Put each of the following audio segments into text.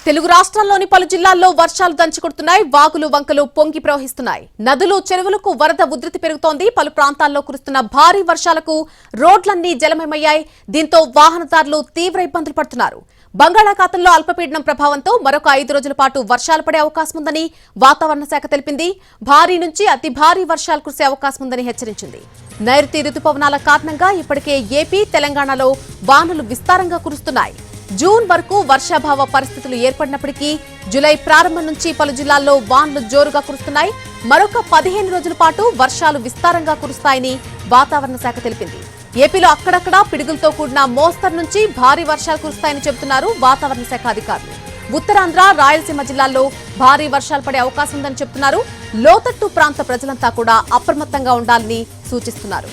తెలుగు రాష్ట్రాల్లోని పలు జిల్లాల్లో వర్షాలు దంచుకొడుతున్నాయి. వాగులు వంకలు పొంగి ప్రవహిస్తున్నాయి. నదులు చెరువులకు వరద ఉధృతి పెరుగుతోంది. పలు ప్రాంతాల్లో కురుస్తున్న భారీ వర్షాలకు రోడ్లన్నీ జలమయమయ్యాయి. దీంతో వాహనదారులు తీవ్ర ఇబ్బందులు పడుతున్నారు. బంగాళాఖాతంలో అల్పపీడనం ప్రభావంతో మరొక 5 రోజుల పాటు వర్షాలు పడే అవకాశం ఉందని వాతావరణ శాఖ తెలిపింది. భారీ నుంచి అతి భారీ వర్షాలు కురిసే అవకాశం ఉందని హెచ్చరించింది. నైరుతి రుతుపవనాల కారణంగా ఇప్పటికే ఏపీ, తెలంగాణలో వానలు విస్తారంగా కురుస్తున్నాయి. జూన్ వరకు వర్షాభావ పరిస్థితులు ఏర్పడినప్పటికీ జూలై ప్రారంభం నుంచి పలు జిల్లాల్లో వానలు జోరుగా కురుస్తున్నాయి. మరొక 15 రోజుల పాటు వర్షాలు విస్తారంగా కురుస్తాయని వాతావరణ శాఖ తెలిపింది. ఏపీలో అక్కడక్కడా పిడుగులతో కూడిన మోస్తరు నుంచి భారీ వర్షాలు కురుస్తాయని చెబుతున్నారు వాతావరణ శాఖ అధికారులు. ఉత్తరాంధ్ర, రాయలసీమ జిల్లాల్లో భారీ వర్షాలు పడే అవకాశం ఉందని చెబుతున్నారు. లోతట్టు ప్రాంత ప్రజలంతా కూడా అప్రమత్తంగా ఉండాలని సూచిస్తున్నారు.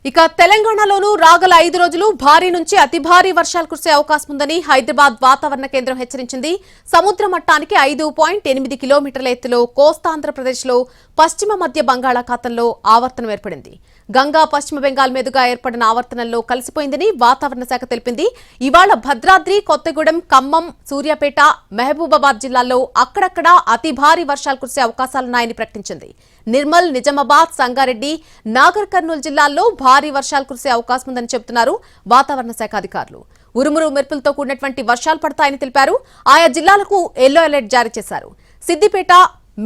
ఇక తెలంగాణలోనూ రాగల 5 రోజులు భారీ నుంచి అతి భారీ వర్షాలు కురిసే అవకాశం ఉందని హైదరాబాద్ వాతావరణ కేంద్రం హెచ్చరించింది. సముద్ర మట్టానికి 5.8 కిలోమీటర్ల ఎత్తులో కోస్తాంధ్రప్రదేశ్లో పశ్చిమ మధ్య బంగాళాఖాతంలో ఆవర్తనం ఏర్పడింది. గంగా పశ్చిమ బెంగాల్ మీదుగా ఏర్పడిన ఆవర్తనంలో కలిసిపోయిందని వాతావరణ శాఖ తెలిపింది. ఇవాళ భద్రాద్రి, కొత్తగూడెం, ఖమ్మం, సూర్యాపేట, మహబూబాబాద్ జిల్లాల్లో అక్కడక్కడా అతి భారీ వర్షాలు కురిసే అవకాశాలున్నాయని ప్రకటించింది. నిర్మల్, నిజామాబాద్, సంగారెడ్డి, నాగర్ కర్నూలు జిల్లాల్లో భారీ వర్షాలు కురిసే అవకాశం ఉందని చెబుతున్నారు వాతావరణ శాఖ అధికారులు. ఉరుమురు మెరుపులతో కూడినటువంటి వర్షాలు పడతాయని తెలిపారు. ఆయా జిల్లాలకు ఎల్లో అలర్ట్ జారీ చేశారు. సిద్దిపేట,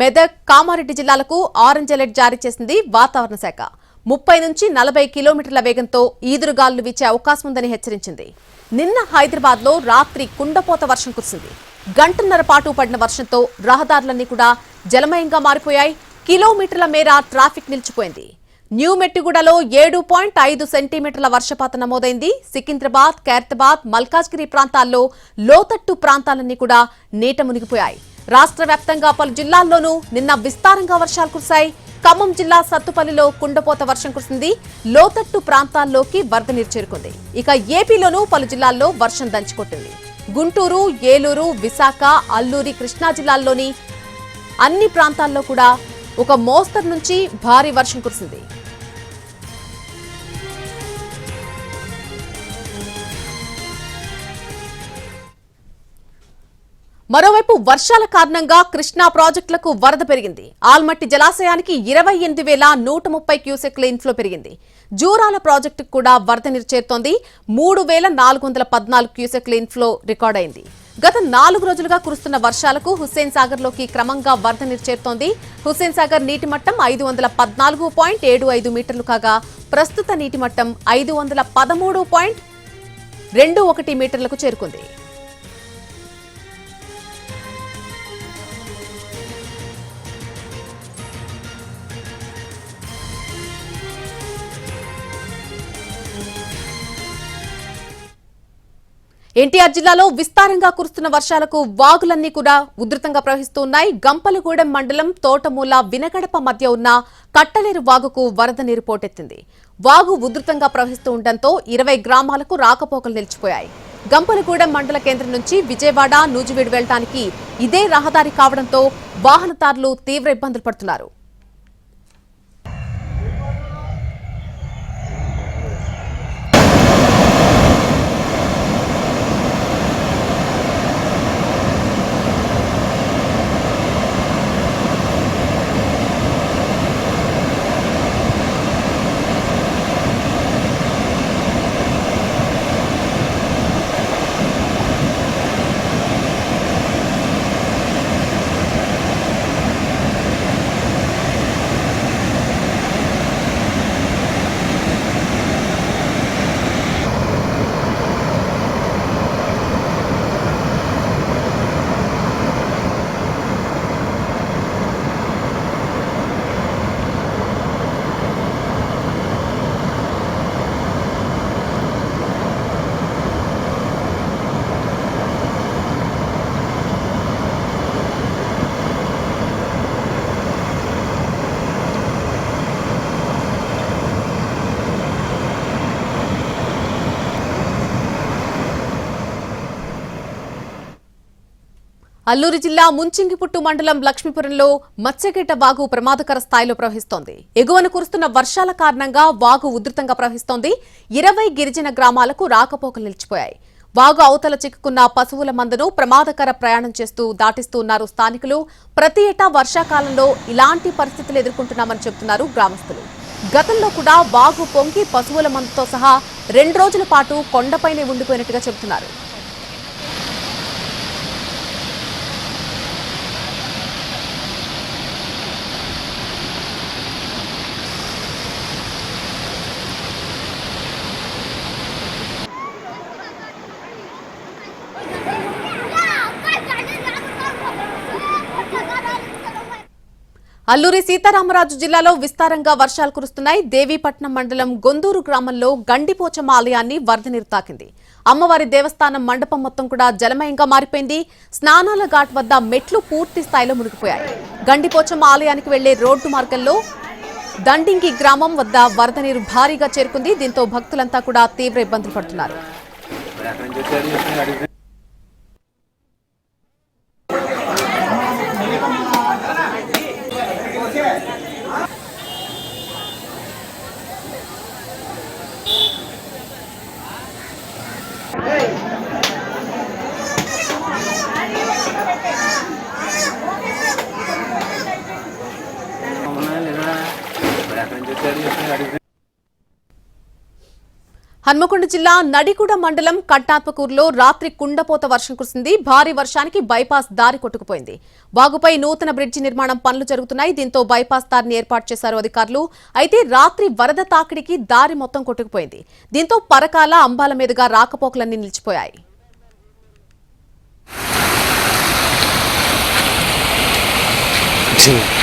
మెదక్, కామారెడ్డి జిల్లాలకు ఆరెంజ్ అలర్ట్ జారీ చేసింది వాతావరణ శాఖ. 30 నుంచి 40 కిలోమీటర్ల వేగంతో ఈదురుగాలులు వీచే అవకాశం ఉందని హెచ్చరించింది. నిన్న హైదరాబాద్ లో రాత్రి కుండపోత వర్షం కురిసింది. గంటన్నర పాటు పడిన వర్షంతో రహదారులన్నీ కూడా జలమయంగా మారిపోయాయి. కిలోమీటర్ల మేర ట్రాఫిక్ నిలిచిపోయింది. న్యూ మెట్టిగూడలో 7.5 సెంటీమీటర్ల వర్షపాతం నమోదైంది. సికింద్రాబాద్, ఖైరతాబాద్, మల్కాజ్గిరి ప్రాంతాల్లో లోతట్టు ప్రాంతాలన్నీ కూడా నీట మునిగిపోయాయి. రాష్ట్ర వ్యాప్తంగా పలు జిల్లాల్లోనూ నిన్న విస్తారంగా వర్షాలు కురిశాయి. ఖమ్మం జిల్లా సత్తుపల్లిలో కుండపోత వర్షం కురిసింది. లోతట్టు ప్రాంతాల్లోకి వరద నీరు చేరుకుంది. ఇక ఏపీలోనూ పలు జిల్లాల్లో వర్షం దంచుకొట్టింది. గుంటూరు, ఏలూరు, విశాఖ, అల్లూరి, కృష్ణా జిల్లాల్లోని అన్ని ప్రాంతాల్లో కూడా ఒక మోస్తరు నుంచి భారీ వర్షం కురిసింది. మరోవైపు వర్షాల కారణంగా కృష్ణా ప్రాజెక్టులకు వరద పెరిగింది. ఆల్మట్టి జలాశయానికి 28,130 క్యూసెక్ల ఇన్ఫ్లో పెరిగింది. జూరాల ప్రాజెక్టుకు కూడా వరద నీరు చేరుతోంది. 3,414 క్యూసెక్ల ఇన్ఫ్లో రికార్డైంది. గత 4 రోజులుగా కురుస్తున్న వర్షాలకు హుస్సేన్ సాగర్ లోకి క్రమంగా వరద నీరు చేరుతోంది. హుస్సేన్ సాగర్ నీటి మట్టం 514.75 మీటర్లు కాగా ప్రస్తుత నీటి మట్టం 513.21 మీటర్లకు చేరుకుంది. ఎన్టీఆర్ జిల్లాలో విస్తారంగా కురుస్తున్న వర్షాలకు వాగులన్నీ కూడా ఉధృతంగా ప్రవహిస్తున్నాయి. గంపలగూడెం మండలం తోటమూల, వినగడప మధ్య ఉన్న కట్టలేరు వాగుకు వరద నీరు పోటెత్తింది. వాగు ఉధృతంగా ప్రవహిస్తూ ఉండటంతో 20 గ్రామాలకు రాకపోకలు నిలిచిపోయాయి. గంపలగూడెం మండల కేంద్రం నుంచి విజయవాడ, నూజివీడు వెళ్లడానికి ఇదే రహదారి కావడంతో వాహనదారులు తీవ్ర ఇబ్బందులు పడుతున్నారు. అల్లూరు జిల్లా ముంచింగిపుట్టు మండలం లక్ష్మీపురంలో మత్స్యగేట వాగు ప్రమాదకర స్థాయిలో ప్రవహిస్తోంది. ఎగువన కురుస్తున్న వర్షాల కారణంగా వాగు ఉధృతంగా ప్రవహిస్తోంది. 20 గిరిజన గ్రామాలకు రాకపోకలు నిలిచిపోయాయి. వాగు అవతల చిక్కుకున్న పశువుల మందను ప్రమాదకర ప్రయాణం చేస్తూ దాటిస్తూ ఉన్నారు స్థానికులు. ప్రతి ఏటా వర్షాకాలంలో ఇలాంటి పరిస్థితులు ఎదుర్కొంటున్నామని చెబుతున్నారు గ్రామస్తులు. గతంలో కూడా వాగు పొంగి పశువుల మందతో సహా 2 రోజుల పాటు కొండపైనే ఉండిపోయినట్టుగా చెబుతున్నారు. అల్లూరి సీతారామరాజు జిల్లాలో విస్తారంగా వర్షాలు కురుస్తున్నాయి. దేవీపట్నం మండలం గొందూరు గ్రామంలో గండిపోచమ్మ ఆలయాన్ని వరద నీరు తాకింది. అమ్మవారి దేవస్థానం మండపం మొత్తం కూడా జలమయంగా మారిపోయింది. స్నానాల ఘాట్ వద్ద మెట్లు పూర్తి స్థాయిలో మునిగిపోయాయి. గండిపోచమ్మ ఆలయానికి వెళ్లే రోడ్డు మార్గంలో దండింగి గ్రామం వద్ద వరద నీరు భారీగా చేరుకుంది. దీంతో భక్తులంతా కూడా తీవ్ర ఇబ్బందులు పడుతున్నారు. హన్మకొండ జిల్లా నడిగూడ మండలం కట్టాత్మకూరులో రాత్రి కుండపోత వర్షం కురిసింది. భారీ వర్షానికి బైపాస్ దారి కొట్టుకుపోయింది. వాగుపై నూతన బ్రిడ్జి నిర్మాణం పనులు జరుగుతున్నాయి. దీంతో బైపాస్ దారిని ఏర్పాటు చేశారు అధికారులు. అయితే రాత్రి వరద తాకిడికి దారి మొత్తం కొట్టుకుపోయింది. దీంతో పరకాల అంబాల మీదుగా రాకపోకలన్నీ నిలిచిపోయాయి. sim